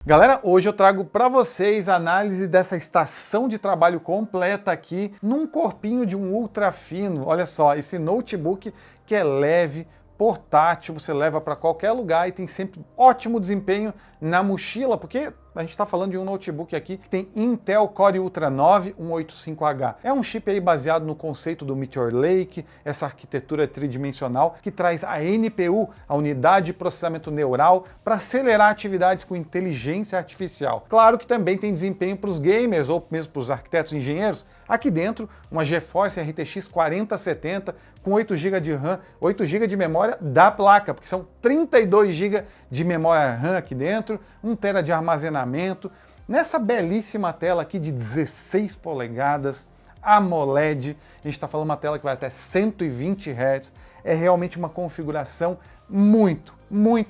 Galera, hoje eu trago para vocês a análise dessa estação de trabalho completa aqui num corpinho de um ultra fino. Olha só, esse notebook que é leve, portátil, você leva para qualquer lugar e tem sempre ótimo desempenho na mochila, porque a gente está falando de um notebook aqui que tem Intel Core Ultra 9 185H. É um chip aí baseado no conceito do Meteor Lake, essa arquitetura tridimensional que traz a NPU, a unidade de processamento neural, para acelerar atividades com inteligência artificial. Claro que também tem desempenho para os gamers ou mesmo para os arquitetos e engenheiros. Aqui dentro, uma GeForce RTX 4070 com 8 GB de RAM, 8 GB de memória da placa, porque são 32 GB de memória RAM aqui dentro, 1 TB de armazenamento, nessa belíssima tela aqui de 16 polegadas, AMOLED, a gente está falando uma tela que vai até 120 Hz, é realmente uma configuração muito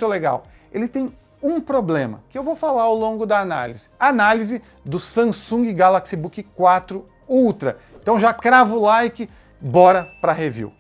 legal. Ele tem um problema, que eu vou falar ao longo da análise. A análise do Samsung Galaxy Book 4 Ultra. Então já crava o like, bora para review.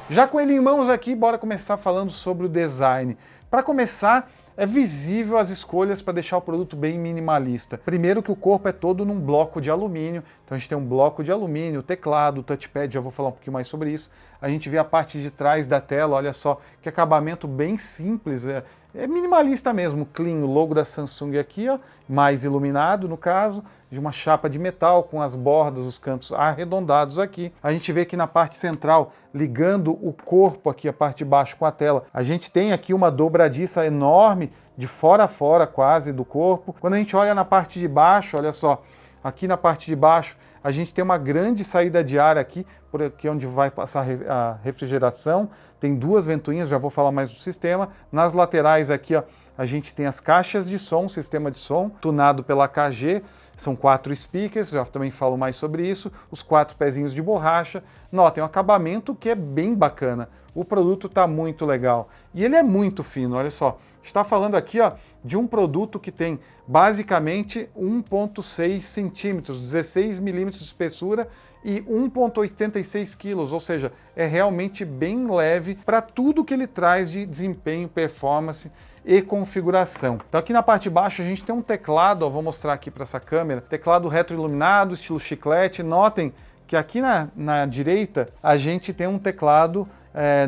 Já com ele em mãos aqui, bora começar falando sobre o design. Para começar, é visível as escolhas para deixar o produto bem minimalista. Primeiro que o corpo é todo num bloco de alumínio, então a gente tem um bloco de alumínio, teclado, touchpad, já vou falar um pouquinho mais sobre isso. A gente vê a parte de trás da tela, olha só, que acabamento bem simples, é minimalista mesmo, clean, o logo da Samsung aqui, ó, mais iluminado no caso, de uma chapa de metal com as bordas, os cantos arredondados aqui. A gente vê que na parte central, ligando o corpo aqui, a parte de baixo com a tela, a gente tem aqui uma dobradiça enorme, de fora a fora quase do corpo. Quando a gente olha na parte de baixo, olha só, aqui na parte de baixo, a gente tem uma grande saída de ar aqui, por aqui onde vai passar a refrigeração. Tem duas ventoinhas, já vou falar mais do sistema. Nas laterais aqui, ó, a gente tem as caixas de som, sistema de som, tunado pela AKG. São 4 speakers, já também falo mais sobre isso. Os 4 pezinhos de borracha. Notem, um acabamento que é bem bacana. O produto está muito legal. E ele é muito fino, olha só. Está falando aqui, ó, de um produto que tem basicamente 1,6 centímetros, 16 milímetros de espessura e 1,86 quilos, ou seja, é realmente bem leve para tudo que ele traz de desempenho, performance e configuração. Então aqui na parte de baixo a gente tem um teclado, ó, vou mostrar aqui para essa câmera, teclado retroiluminado, estilo chiclete. Notem que aqui na direita a gente tem um teclado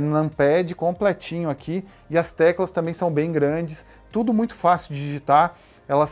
numpad completinho aqui, e as teclas também são bem grandes, tudo muito fácil de digitar.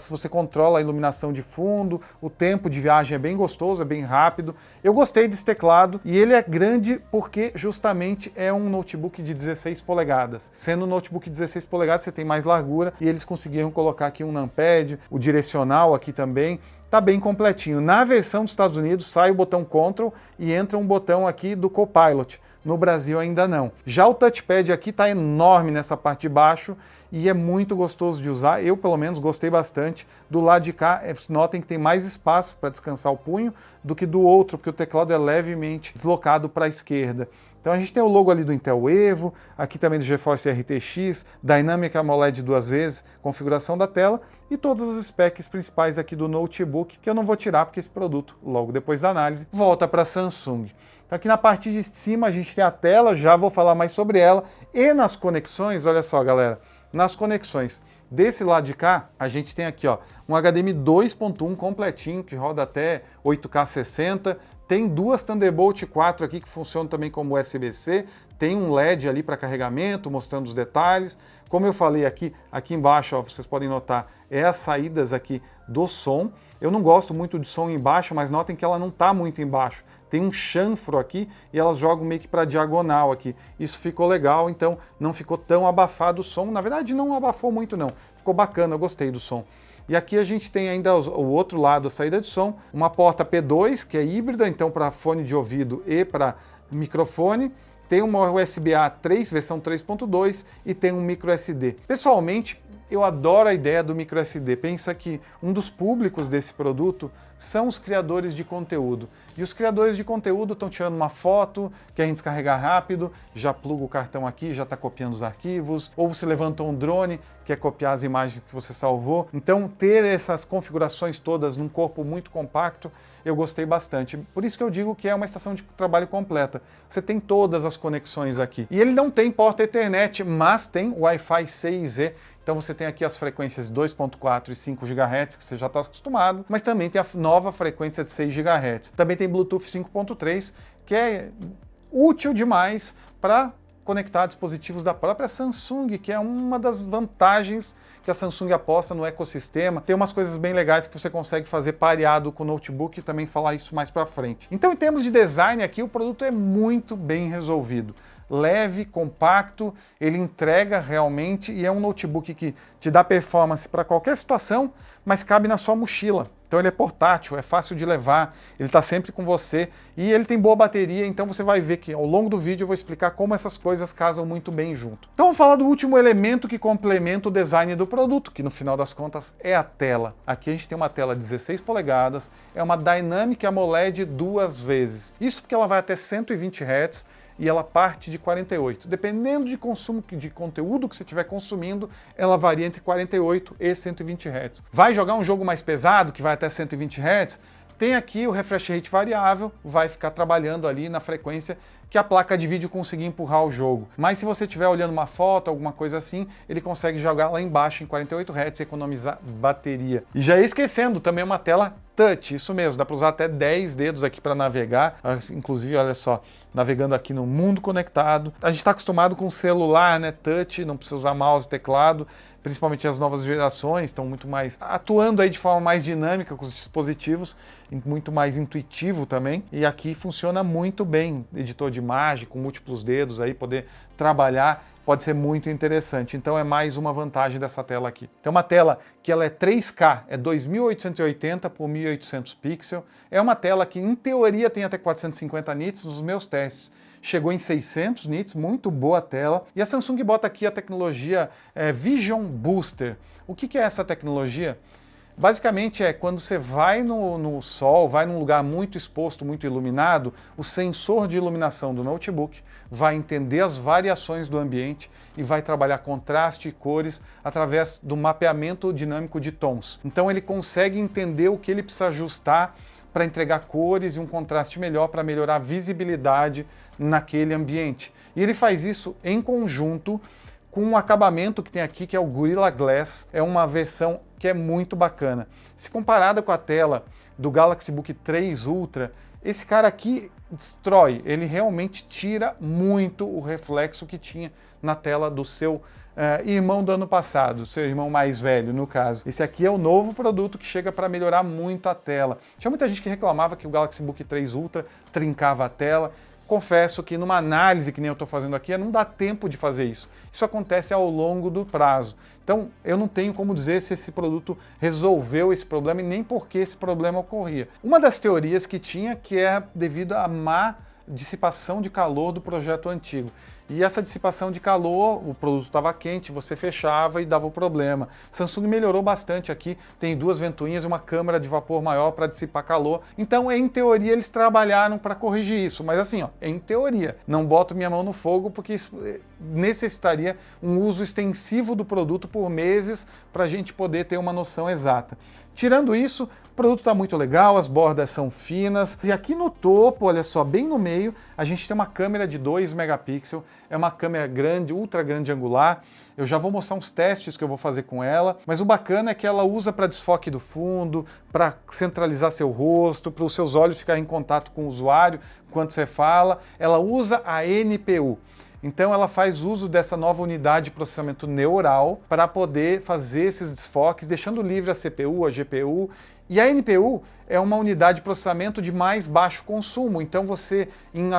Você controla a iluminação de fundo, o tempo de viagem é bem gostoso, é bem rápido. Eu gostei desse teclado e ele é grande porque justamente é um notebook de 16 polegadas. Sendo um notebook de 16 polegadas, você tem mais largura e eles conseguiram colocar aqui um numpad, o direcional aqui também. Tá bem completinho. Na versão dos Estados Unidos sai o botão Ctrl e entra um botão aqui do Copilot. No Brasil ainda não. Já o touchpad aqui está enorme nessa parte de baixo e é muito gostoso de usar. Eu, pelo menos, gostei bastante. Do lado de cá, notem que tem mais espaço para descansar o punho do que do outro, porque o teclado é levemente deslocado para a esquerda. Então a gente tem o logo ali do Intel Evo, aqui também do GeForce RTX, Dynamic AMOLED 2 vezes, configuração da tela e todas as specs principais aqui do notebook, que eu não vou tirar porque esse produto, logo depois da análise, volta para a Samsung. Então aqui na parte de cima a gente tem a tela, já vou falar mais sobre ela. E nas conexões, olha só galera, nas conexões desse lado de cá, a gente tem aqui ó, um HDMI 2.1 completinho, que roda até 8K 60, tem duas Thunderbolt 4 aqui que funcionam também como USB-C, tem um LED ali para carregamento, mostrando os detalhes. Como eu falei aqui embaixo, ó, vocês podem notar, é as saídas aqui do som. Eu não gosto muito de som embaixo, mas notem que ela não está muito embaixo. Tem um chanfro aqui e elas jogam meio que para diagonal aqui. Isso ficou legal, então não ficou tão abafado o som. Na verdade não abafou muito não, ficou bacana, eu gostei do som. E aqui a gente tem ainda o outro lado, a saída de som, uma porta P2 que é híbrida, então para fone de ouvido e para microfone. Tem uma USB-A 3, versão 3.2 e tem um micro SD. Pessoalmente, Eu adoro a ideia do microSD. Pensa que um dos públicos desse produto são os criadores de conteúdo. E os criadores de conteúdo estão tirando uma foto, querem descarregar rápido, já pluga o cartão aqui, já está copiando os arquivos, ou você levantou um drone, quer copiar as imagens que você salvou. Então, ter essas configurações todas num corpo muito compacto, eu gostei bastante. Por isso que eu digo que é uma estação de trabalho completa. Você tem todas as conexões aqui. E ele não tem porta Ethernet, mas tem Wi-Fi 6E. Então você tem aqui as frequências 2.4 e 5 GHz, que você já está acostumado, mas também tem a nova frequência de 6 GHz. Também tem Bluetooth 5.3, que é útil demais para conectar dispositivos da própria Samsung, que é uma das vantagens que a Samsung aposta no ecossistema. Tem umas coisas bem legais que você consegue fazer pareado com o notebook e também falar isso mais para frente. Então, em termos de design aqui, o produto é muito bem resolvido. Leve, compacto, ele entrega realmente e é um notebook que te dá performance para qualquer situação, mas cabe na sua mochila. Então ele é portátil, é fácil de levar, ele está sempre com você e ele tem boa bateria, então você vai ver que ao longo do vídeo eu vou explicar como essas coisas casam muito bem junto. Então vamos falar do último elemento que complementa o design do produto, que no final das contas é a tela. Aqui a gente tem uma tela de 16 polegadas, é uma Dynamic AMOLED 2 vezes. Isso porque ela vai até 120 Hz, e ela parte de 48. Dependendo de consumo de conteúdo que você estiver consumindo, ela varia entre 48 e 120 Hz. Vai jogar um jogo mais pesado, que vai até 120 Hz? Tem aqui o refresh rate variável, vai ficar trabalhando ali na frequência que a placa de vídeo conseguir empurrar o jogo. Mas se você estiver olhando uma foto, alguma coisa assim, ele consegue jogar lá embaixo em 48 Hz e economizar bateria. E já esquecendo, também é uma tela touch, isso mesmo, dá para usar até 10 dedos aqui para navegar, inclusive, olha só, navegando aqui no mundo conectado. A gente está acostumado com celular, né, touch, não precisa usar mouse e teclado, principalmente as novas gerações estão muito mais atuando aí de forma mais dinâmica com os dispositivos, muito mais intuitivo também, e aqui funciona muito bem, editor de imagem com múltiplos dedos aí, poder trabalhar pode ser muito interessante. Então é mais uma vantagem dessa tela aqui. Tem uma tela que ela é 3K, é 2880 por 1800 pixels. É uma tela que em teoria tem até 450 nits, nos meus testes chegou em 600 nits, muito boa tela. E a Samsung bota aqui a tecnologia Vision Booster. O que é essa tecnologia? Basicamente é quando você vai no sol, vai num lugar muito exposto, muito iluminado, o sensor de iluminação do notebook vai entender as variações do ambiente e vai trabalhar contraste e cores através do mapeamento dinâmico de tons. Então ele consegue entender o que ele precisa ajustar para entregar cores e um contraste melhor para melhorar a visibilidade naquele ambiente. E ele faz isso em conjunto com um acabamento que tem aqui, que é o Gorilla Glass. É uma versão que é muito bacana. Se comparada com a tela do Galaxy Book 3 Ultra, esse cara aqui destrói, ele realmente tira muito o reflexo que tinha na tela do seu irmão do ano passado, seu irmão mais velho, no caso. Esse aqui é o novo produto que chega para melhorar muito a tela. Tinha muita gente que reclamava que o Galaxy Book 3 Ultra trincava a tela. Confesso que numa análise que nem eu estou fazendo aqui, não dá tempo de fazer isso. Isso acontece ao longo do prazo. Então, eu não tenho como dizer se esse produto resolveu esse problema e nem por que esse problema ocorria. Uma das teorias que tinha que é devido à má dissipação de calor do projeto antigo. E essa dissipação de calor, o produto estava quente, você fechava e dava o problema. Samsung melhorou bastante aqui, tem duas ventoinhas e uma câmara de vapor maior para dissipar calor. Então, em teoria, eles trabalharam para corrigir isso. Mas assim, ó, em teoria, não boto minha mão no fogo porque isso necessitaria um uso extensivo do produto por meses para a gente poder ter uma noção exata. Tirando isso, o produto está muito legal, as bordas são finas. E aqui no topo, olha só, bem no meio, a gente tem uma câmera de 2 megapixels. É uma câmera grande, ultra grande angular. Eu já vou mostrar uns testes que eu vou fazer com ela. Mas o bacana é que ela usa para desfoque do fundo, para centralizar seu rosto, para os seus olhos ficarem em contato com o usuário enquanto você fala. Ela usa a NPU. Então ela faz uso dessa nova unidade de processamento neural para poder fazer esses desfoques, deixando livre a CPU, a GPU. E a NPU é uma unidade de processamento de mais baixo consumo, então você, em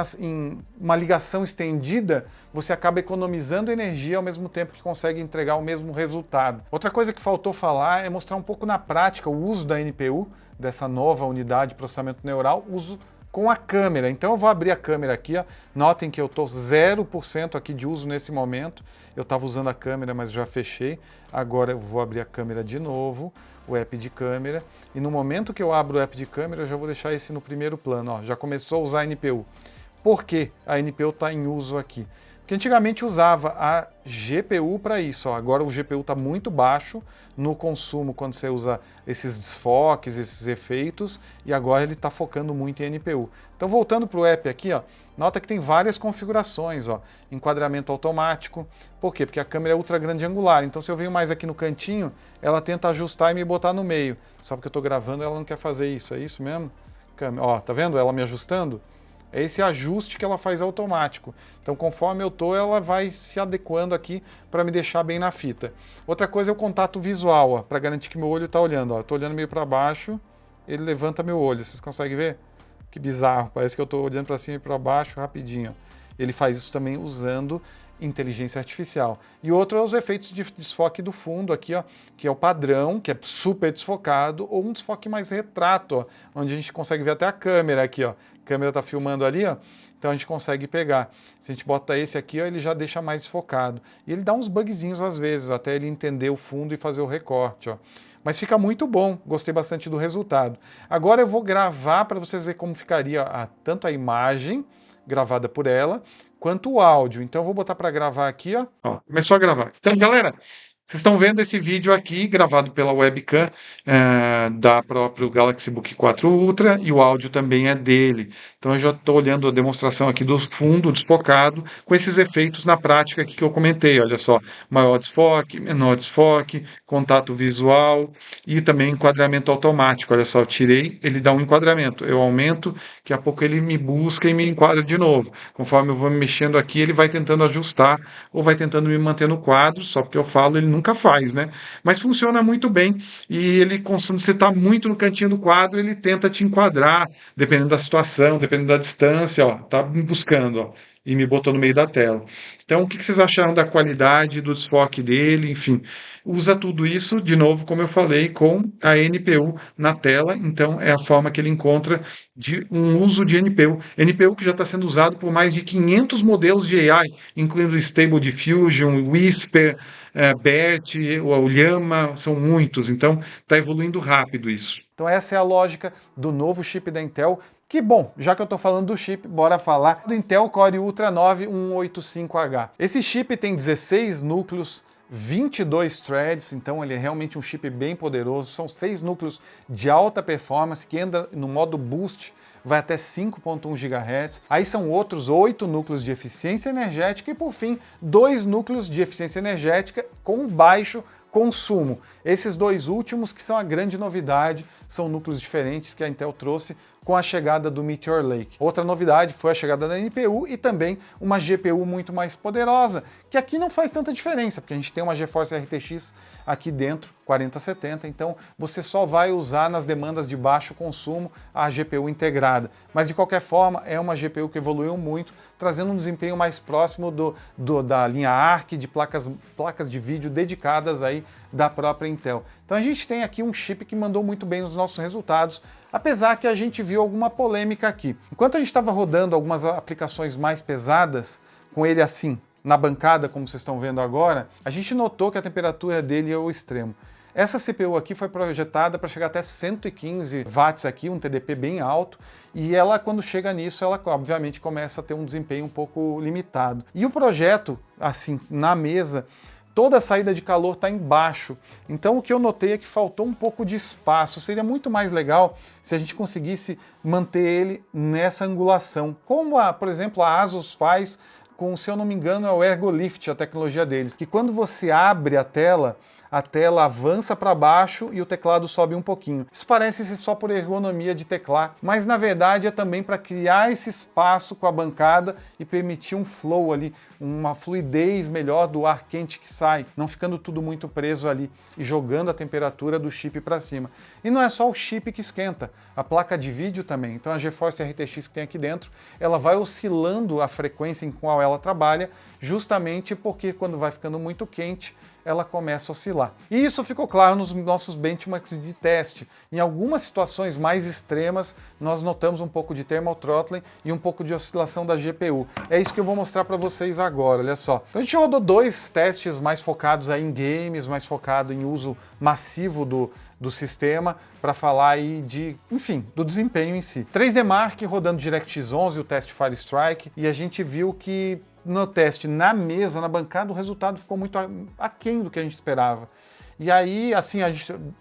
uma ligação estendida, você acaba economizando energia ao mesmo tempo que consegue entregar o mesmo resultado. Outra coisa que faltou falar é mostrar um pouco na prática o uso da NPU, dessa nova unidade de processamento neural, uso com a câmera. Então eu vou abrir a câmera aqui, ó. Notem que eu estou 0% aqui de uso nesse momento. Eu estava usando a câmera, mas já fechei. Agora eu vou abrir a câmera de novo, o app de câmera. E no momento que eu abro o app de câmera, eu já vou deixar esse no primeiro plano. Ó, já começou a usar a NPU. Por que a NPU está em uso aqui? Porque antigamente usava a GPU para isso. Ó. Agora o GPU está muito baixo no consumo quando você usa esses desfoques, esses efeitos, e agora ele está focando muito em NPU. Então voltando para o app aqui, ó, nota que tem várias configurações. Ó. Enquadramento automático. Por quê? Porque a câmera é ultra grande angular. Então se eu venho mais aqui no cantinho, ela tenta ajustar e me botar no meio. Só porque eu estou gravando, ela não quer fazer isso. É isso mesmo? Ó, tá vendo ela me ajustando? É esse ajuste que ela faz automático. Então, conforme eu tô, ela vai se adequando aqui para me deixar bem na fita. Outra coisa é o contato visual, para garantir que meu olho está olhando. Ó. Eu tô olhando meio para baixo, ele levanta meu olho. Vocês conseguem ver? Que bizarro, parece que eu estou olhando para cima e para baixo rapidinho. Ele faz isso também usando inteligência artificial. E outro é os efeitos de desfoque do fundo aqui, ó, que é o padrão, que é super desfocado, ou um desfoque mais retrato, ó, onde a gente consegue ver até a câmera aqui, ó. A câmera está filmando ali, ó, então a gente consegue pegar. Se a gente bota esse aqui, ó, ele já deixa mais desfocado. E ele dá uns bugzinhos às vezes, até ele entender o fundo e fazer o recorte, ó. Mas fica muito bom, gostei bastante do resultado. Agora eu vou gravar para vocês verem como ficaria tanto a imagem gravada por ela, quanto o áudio. Então eu vou botar para gravar aqui, ó. Ó. Começou a gravar. Então, galera, vocês estão vendo esse vídeo aqui, gravado pela webcam da próprio Galaxy Book 4 Ultra, e o áudio também é dele. Então eu já estou olhando a demonstração aqui do fundo desfocado, com esses efeitos na prática aqui que eu comentei. Olha só, maior desfoque, menor desfoque, contato visual e também enquadramento automático. Olha só, eu tirei, ele dá um enquadramento. Eu aumento, daqui a pouco ele me busca e me enquadra de novo. Conforme eu vou me mexendo aqui, ele vai tentando ajustar ou vai tentando me manter no quadro, só porque eu falo, ele nunca faz, né? Mas funciona muito bem e ele, quando você está muito no cantinho do quadro, ele tenta te enquadrar, dependendo da situação, dependendo da distância, ó, tá me buscando, ó, e me botou no meio da tela. Então, o que vocês acharam da qualidade, do desfoque dele, enfim. Usa tudo isso, de novo, como eu falei, com a NPU na tela, então é a forma que ele encontra de um uso de NPU. NPU que já está sendo usado por mais de 500 modelos de AI, incluindo Stable Diffusion, Whisper, BERT, o Llama, são muitos, então está evoluindo rápido isso. Então essa é a lógica do novo chip da Intel, que bom, já que eu estou falando do chip, bora falar do Intel Core Ultra 9 185H. Esse chip tem 16 núcleos, 22 threads, então ele é realmente um chip bem poderoso, são 6 núcleos de alta performance que anda no modo boost, vai até 5.1 GHz. Aí são outros 8 núcleos de eficiência energética e, por fim, 2 núcleos de eficiência energética com baixo consumo. Esses dois últimos que são a grande novidade, são núcleos diferentes que a Intel trouxe com a chegada do Meteor Lake. Outra novidade foi a chegada da NPU e também uma GPU muito mais poderosa, que aqui não faz tanta diferença, porque a gente tem uma GeForce RTX aqui dentro, 4070, então você só vai usar nas demandas de baixo consumo a GPU integrada. Mas de qualquer forma, é uma GPU que evoluiu muito, trazendo um desempenho mais próximo da linha ARC, de placas de vídeo dedicadas aí da própria Intel. Então a gente tem aqui um chip que mandou muito bem nos nossos resultados, apesar que a gente viu alguma polêmica aqui. Enquanto a gente estava rodando algumas aplicações mais pesadas, com ele assim, na bancada, como vocês estão vendo agora, a gente notou que a temperatura dele é o extremo. Essa CPU aqui foi projetada para chegar até 115 watts aqui, um TDP bem alto, e ela, quando chega nisso, ela obviamente começa a ter um desempenho um pouco limitado. E o projeto, assim, na mesa, toda a saída de calor está embaixo. Então o que eu notei é que faltou um pouco de espaço. Seria muito mais legal se a gente conseguisse manter ele nessa angulação, como, por exemplo, a Asus faz com, se eu não me engano, é o Ergolift, a tecnologia deles, que quando você abre a tela avança para baixo e o teclado sobe um pouquinho. Isso parece ser só por ergonomia de teclar, mas na verdade é também para criar esse espaço com a bancada e permitir um flow ali, uma fluidez melhor do ar quente que sai, não ficando tudo muito preso ali e jogando a temperatura do chip para cima. E não é só o chip que esquenta, a placa de vídeo também. Então a GeForce RTX que tem aqui dentro, ela vai oscilando a frequência em qual ela trabalha, justamente porque quando vai ficando muito quente, ela começa a oscilar. E isso ficou claro nos nossos benchmarks de teste. Em algumas situações mais extremas, nós notamos um pouco de thermal throttling e um pouco de oscilação da GPU. É isso que eu vou mostrar para vocês agora, olha só. Então a gente rodou 2 testes mais focados aí em games, mais focado em uso massivo do sistema, para falar aí de, enfim, do desempenho em si. 3D Mark rodando DirectX 11, o teste Firestrike, e a gente viu que no teste na mesa, na bancada, o resultado ficou muito aquém do que a gente esperava. E aí, assim,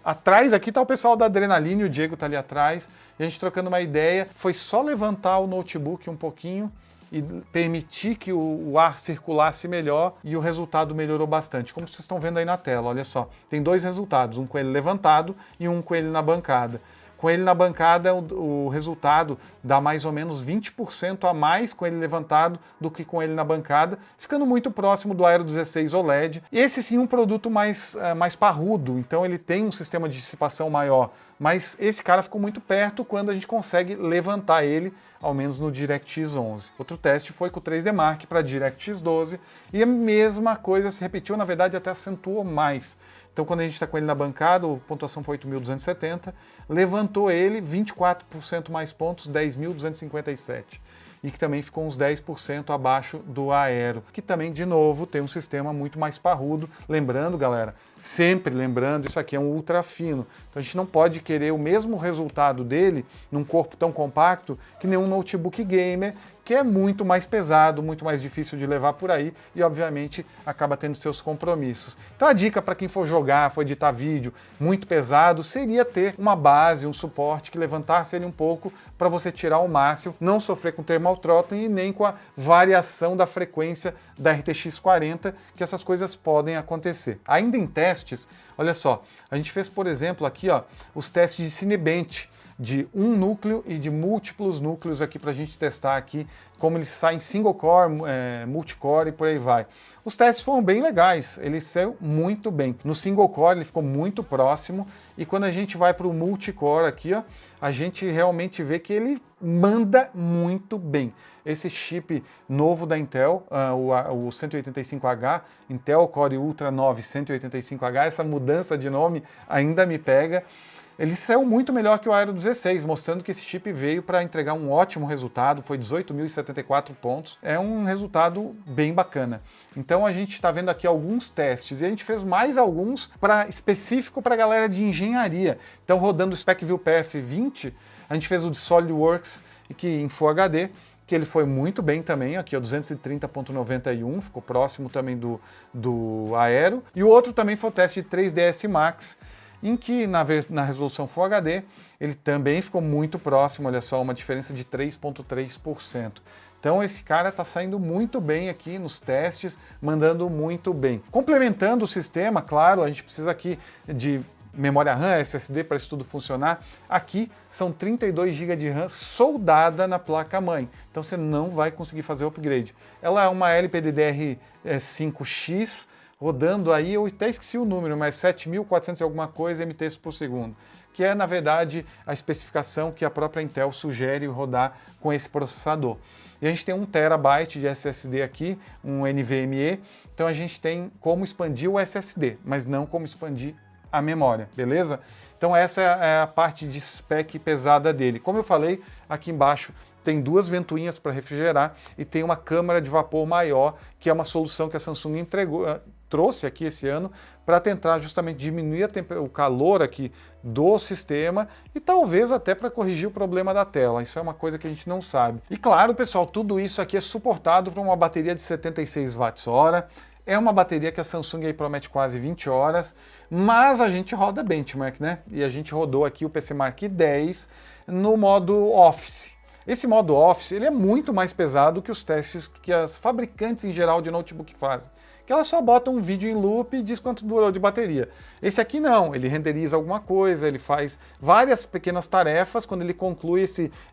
atrás aqui tá o pessoal da Adrenaline, o Diego tá ali atrás, e a gente trocando uma ideia, foi só levantar o notebook um pouquinho e permitir que o ar circulasse melhor e o resultado melhorou bastante. Como vocês estão vendo aí na tela, olha só. Tem 2 resultados, um com ele levantado e um com ele na bancada. Com ele na bancada, o resultado dá mais ou menos 20% a mais com ele levantado do que com ele na bancada, ficando muito próximo do Aero 16 OLED. Esse sim, um produto mais parrudo, então ele tem um sistema de dissipação maior, mas esse cara ficou muito perto quando a gente consegue levantar ele, ao menos no DirectX 11. Outro teste foi com o 3D Mark para DirectX 12, e a mesma coisa se repetiu, na verdade até acentuou mais. Então, quando a gente está com ele na bancada, a pontuação foi 8.270, levantou ele 24% mais pontos, 10.257. E que também ficou uns 10% abaixo do Aero, que também, de novo, tem um sistema muito mais parrudo. Lembrando, galera, sempre lembrando, isso aqui é um ultra fino. Então a gente não pode querer o mesmo resultado dele num corpo tão compacto que nenhum notebook gamer, que é muito mais pesado, muito mais difícil de levar por aí e, obviamente, acaba tendo seus compromissos. Então a dica para quem for jogar, for editar vídeo muito pesado, seria ter uma base, um suporte que levantasse ele um pouco para você tirar o máximo, não sofrer com thermal throttling e nem com a variação da frequência da RTX 40, que essas coisas podem acontecer. Ainda em testes, olha só, a gente fez, por exemplo, aqui ó, os testes de Cinebench, de um núcleo e de múltiplos núcleos aqui para a gente testar aqui, como eles saem single core, multicore e por aí vai. Os testes foram bem legais, ele saiu muito bem. No single core ele ficou muito próximo e quando a gente vai para o multicore aqui, ó, a gente realmente vê que ele manda muito bem. Esse chip novo da Intel, o 185H, Intel Core Ultra 9 185H, essa mudança de nome ainda me pega. Ele saiu muito melhor que o Aero 16, mostrando que esse chip veio para entregar um ótimo resultado, foi 18.074 pontos. É um resultado bem bacana. Então a gente está vendo aqui alguns testes e a gente fez mais alguns específico para a galera de engenharia. Então rodando o SpecView PF20, a gente fez o de SolidWorks em Full HD, que ele foi muito bem também, aqui ó, 230.91, ficou próximo também do Aero. E o outro também foi o teste de 3ds Max, em que na resolução Full HD ele também ficou muito próximo, olha só, uma diferença de 3,3%. Então esse cara está saindo muito bem aqui nos testes, mandando muito bem. Complementando o sistema, claro, a gente precisa aqui de memória RAM, SSD para isso tudo funcionar. Aqui são 32 GB de RAM soldada na placa-mãe, então você não vai conseguir fazer o upgrade. Ela é uma LPDDR5X, rodando aí, eu até esqueci o número, mas 7.400 e alguma coisa MTs por segundo, que é, na verdade, a especificação que a própria Intel sugere rodar com esse processador. E a gente tem 1 TB de SSD aqui, um NVMe, então a gente tem como expandir o SSD, mas não como expandir a memória, beleza? Então essa é a parte de spec pesada dele. Como eu falei, aqui embaixo tem 2 ventoinhas para refrigerar e tem uma câmara de vapor maior, que é uma solução que a Samsung trouxe aqui esse ano para tentar justamente diminuir o calor aqui do sistema e talvez até para corrigir o problema da tela. Isso é uma coisa que a gente não sabe. E claro, pessoal, tudo isso aqui é suportado por uma bateria de 76 Wh. É uma bateria que a Samsung aí promete quase 20 horas, mas a gente roda benchmark, né? E a gente rodou aqui o PC Mark 10 no modo Office. Esse modo Office ele é muito mais pesado que os testes que as fabricantes em geral de notebook fazem, que elas só botam um vídeo em loop e diz quanto durou de bateria. Esse aqui não, ele renderiza alguma coisa, ele faz várias pequenas tarefas, quando ele conclui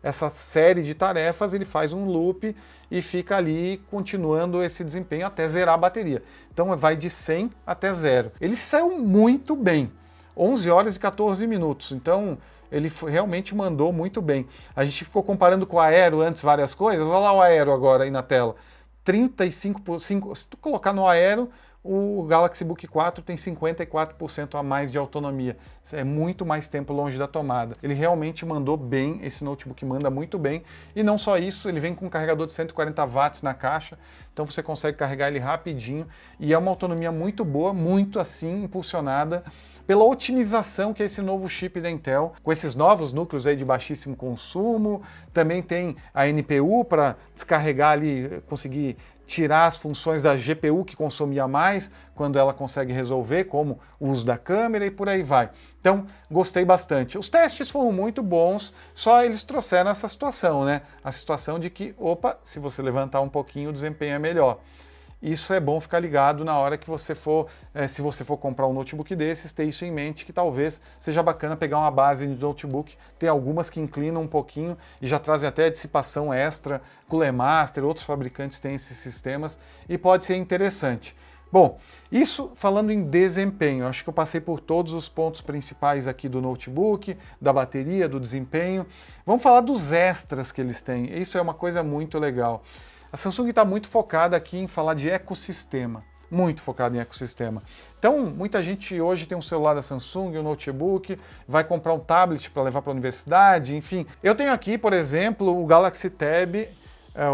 essa série de tarefas, ele faz um loop e fica ali continuando esse desempenho até zerar a bateria. Então vai de 100 até 0. Ele saiu muito bem, 11 horas e 14 minutos, então ele realmente mandou muito bem. A gente ficou comparando com o Aero antes várias coisas, olha lá o Aero agora aí na tela. 35%, se tu colocar no Aero, o Galaxy Book 4 tem 54% a mais de autonomia. É muito mais tempo longe da tomada. Ele realmente mandou bem, esse notebook manda muito bem. E não só isso, ele vem com um carregador de 140 watts na caixa, então você consegue carregar ele rapidinho. E é uma autonomia muito boa, muito assim, impulsionada pela otimização que é esse novo chip da Intel, com esses novos núcleos aí de baixíssimo consumo. Também tem a NPU para descarregar ali, conseguir tirar as funções da GPU que consumia mais, quando ela consegue resolver, como o uso da câmera e por aí vai. Então, gostei bastante. Os testes foram muito bons, só eles trouxeram essa situação, né? A situação de que, opa, se você levantar um pouquinho, o desempenho é melhor. Isso é bom ficar ligado na hora que você for, se você for comprar um notebook desses, ter isso em mente, que talvez seja bacana pegar uma base de notebook. Tem algumas que inclinam um pouquinho e já trazem até dissipação extra. Cooler Master, outros fabricantes têm esses sistemas e pode ser interessante. Bom, isso falando em desempenho, acho que eu passei por todos os pontos principais aqui do notebook, da bateria, do desempenho. Vamos falar dos extras que eles têm. Isso é uma coisa muito legal. A Samsung está muito focada aqui em falar de ecossistema, muito focada em ecossistema. Então, muita gente hoje tem um celular da Samsung, um notebook, vai comprar um tablet para levar para a universidade, enfim. Eu tenho aqui, por exemplo, o Galaxy Tab,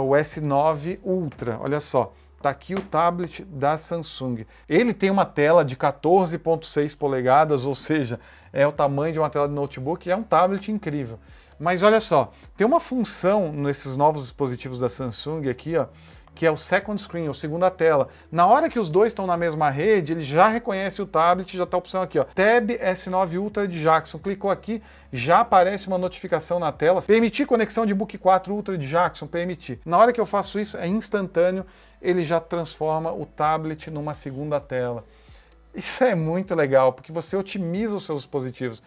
o S9 Ultra, olha só. Está aqui o tablet da Samsung. Ele tem uma tela de 14,6 polegadas, ou seja, é o tamanho de uma tela de notebook, e é um tablet incrível. Mas olha só, tem uma função nesses novos dispositivos da Samsung aqui, ó, que é o second screen, ou segunda tela. Na hora que os dois estão na mesma rede, ele já reconhece o tablet, já está a opção aqui, ó, Tab S9 Ultra de Jackson. Clicou aqui, já aparece uma notificação na tela. Permitir conexão de Book 4 Ultra de Jackson, permitir. Na hora que eu faço isso, é instantâneo, ele já transforma o tablet numa segunda tela. Isso é muito legal, porque você otimiza os seus dispositivos.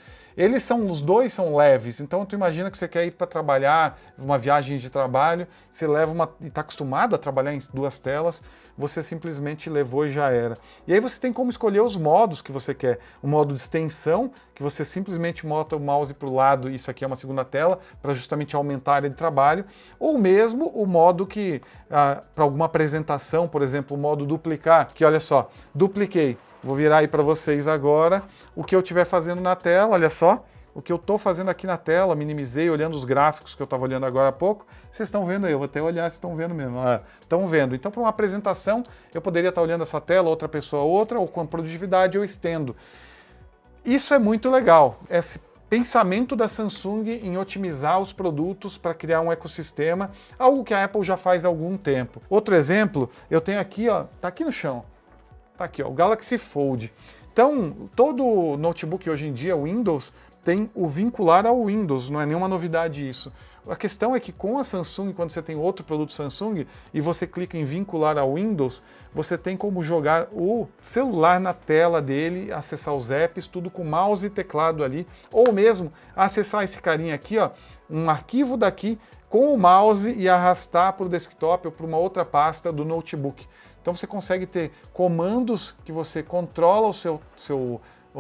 Os dois são leves, então tu imagina que você quer ir para trabalhar, uma viagem de trabalho, você leva e está acostumado a trabalhar em duas telas, você simplesmente levou e já era. E aí você tem como escolher os modos que você quer. O modo de extensão, que você simplesmente bota o mouse para o lado, isso aqui é uma segunda tela, para justamente aumentar a área de trabalho, ou mesmo o modo que, para alguma apresentação, por exemplo, o modo duplicar, que olha só, dupliquei. Vou virar aí para vocês agora o que eu estiver fazendo na tela, olha só, o que eu estou fazendo aqui na tela, minimizei olhando os gráficos que eu estava olhando agora há pouco, vocês estão vendo aí, eu vou até olhar se estão vendo mesmo, estão vendo. Então para uma apresentação eu poderia estar olhando essa tela, outra pessoa outra, ou com produtividade eu estendo. Isso é muito legal, esse pensamento da Samsung em otimizar os produtos para criar um ecossistema, algo que a Apple já faz há algum tempo. Outro exemplo, eu tenho aqui, ó, tá aqui no chão. Tá aqui, ó, o Galaxy Fold. Então, todo notebook hoje em dia, Windows, tem o vincular ao Windows, não é nenhuma novidade isso. A questão é que com a Samsung, quando você tem outro produto Samsung e você clica em vincular ao Windows, você tem como jogar o celular na tela dele, acessar os apps, tudo com mouse e teclado ali, ou mesmo acessar esse carinha aqui, ó, um arquivo daqui com o mouse e arrastar para o desktop ou para uma outra pasta do notebook. Então você consegue ter comandos que você controla o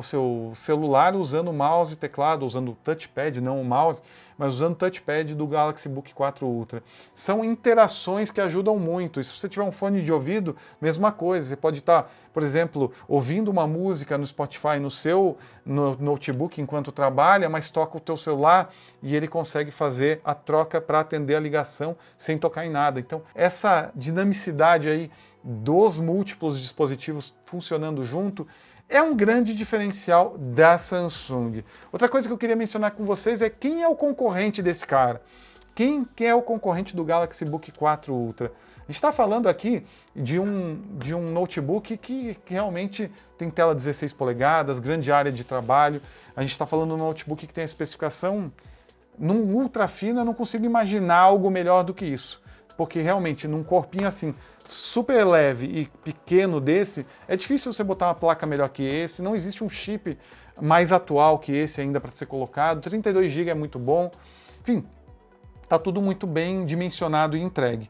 seu celular usando o mouse e teclado, usando o touchpad, não o mouse, mas usando o touchpad do Galaxy Book 4 Ultra. São interações que ajudam muito. E se você tiver um fone de ouvido, mesma coisa. Você pode estar, por exemplo, ouvindo uma música no Spotify no seu notebook enquanto trabalha, mas toca o teu celular e ele consegue fazer a troca para atender a ligação sem tocar em nada. Então, essa dinamicidade aí dos múltiplos dispositivos funcionando junto é um grande diferencial da Samsung. Outra coisa que eu queria mencionar com vocês é quem é o concorrente desse cara. Quem é o concorrente do Galaxy Book 4 Ultra? A gente está falando aqui de um notebook que realmente tem tela 16 polegadas, grande área de trabalho. A gente está falando de um notebook que tem a especificação num ultra fino, eu não consigo imaginar algo melhor do que isso. Porque realmente, num corpinho assim, super leve e pequeno desse, é difícil você botar uma placa melhor que esse, não existe um chip mais atual que esse ainda para ser colocado, 32 GB é muito bom, enfim, está tudo muito bem dimensionado e entregue.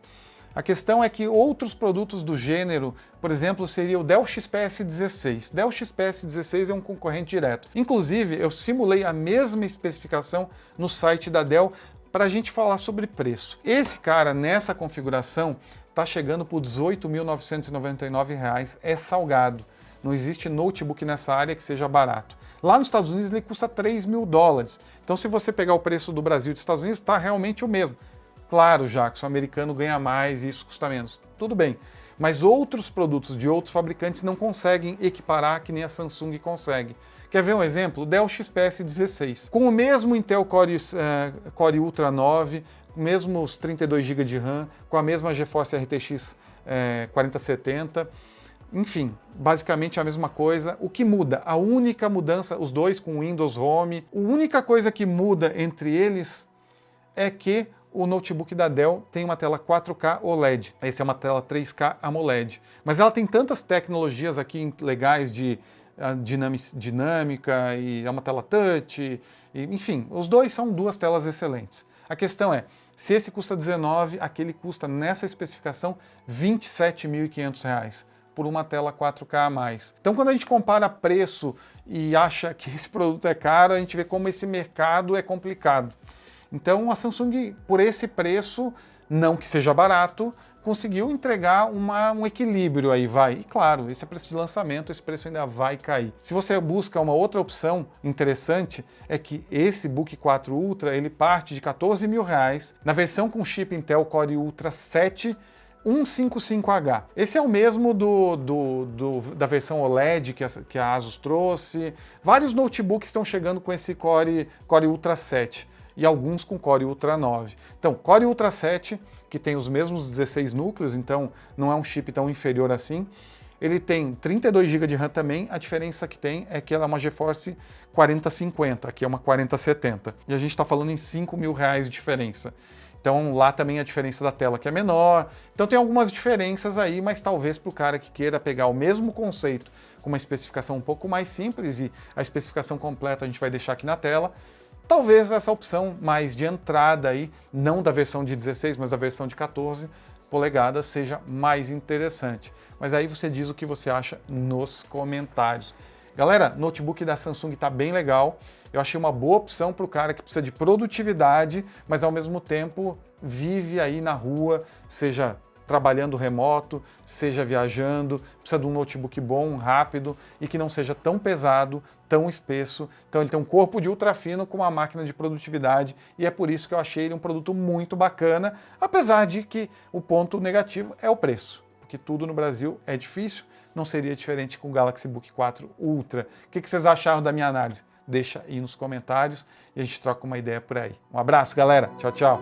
A questão é que outros produtos do gênero, por exemplo, seria o Dell XPS 16. Dell XPS 16 é um concorrente direto. Inclusive, eu simulei a mesma especificação no site da Dell para a gente falar sobre preço. Esse cara, nessa configuração, está chegando por R$ 18.999, é salgado. Não existe notebook nessa área que seja barato. Lá nos Estados Unidos ele custa $3.000. Então se você pegar o preço do Brasil e dos Estados Unidos, está realmente o mesmo. Claro, Jackson, o americano ganha mais e isso custa menos. Tudo bem. Mas outros produtos de outros fabricantes não conseguem equiparar que nem a Samsung consegue. Quer ver um exemplo? O Dell XPS 16. Com o mesmo Intel Core Ultra 9, com mesmos 32 GB de RAM, com a mesma GeForce RTX 4070, enfim, basicamente a mesma coisa. O que muda? A única mudança, os dois com Windows Home, a única coisa que muda entre eles é que o notebook da Dell tem uma tela 4K OLED. Essa é uma tela 3K AMOLED. Mas ela tem tantas tecnologias aqui legais de dinâmica e é uma tela touch, enfim, os dois são duas telas excelentes. A questão é, se esse custa 19, aquele custa nessa especificação R$ 27.500 por uma tela 4K a mais. Então quando a gente compara preço e acha que esse produto é caro, a gente vê como esse mercado é complicado. Então a Samsung, por esse preço, não que seja barato, conseguiu entregar um equilíbrio aí, vai. E claro, esse é preço de lançamento, esse preço ainda vai cair. Se você busca uma outra opção interessante, é que esse Book 4 Ultra, ele parte de R$ 14.000, na versão com chip Intel Core Ultra 7, 155H. Esse é o mesmo da versão OLED que a Asus trouxe. Vários notebooks estão chegando com esse Core Ultra 7 e alguns com Core Ultra 9. Então, Core Ultra 7, que tem os mesmos 16 núcleos, então não é um chip tão inferior assim. Ele tem 32 GB de RAM também, a diferença que tem é que ela é uma GeForce 4050, aqui é uma 4070. E a gente está falando em R$ 5.000 de diferença. Então lá também a diferença da tela que é menor. Então tem algumas diferenças aí, mas talvez para o cara que queira pegar o mesmo conceito com uma especificação um pouco mais simples, e a especificação completa a gente vai deixar aqui na tela, talvez essa opção mais de entrada aí, não da versão de 16, mas da versão de 14 polegadas seja mais interessante. Mas aí você diz o que você acha nos comentários. Galera, notebook da Samsung está bem legal. Eu achei uma boa opção para o cara que precisa de produtividade, mas ao mesmo tempo vive aí na rua, seja trabalhando remoto, seja viajando, precisa de um notebook bom, rápido e que não seja tão pesado, tão espesso. Então ele tem um corpo de ultra fino com uma máquina de produtividade e é por isso que eu achei ele um produto muito bacana, apesar de que o ponto negativo é o preço, porque tudo no Brasil é difícil, não seria diferente com o Galaxy Book 4 Ultra. O que vocês acharam da minha análise? Deixa aí nos comentários e a gente troca uma ideia por aí. Um abraço, galera. Tchau, tchau.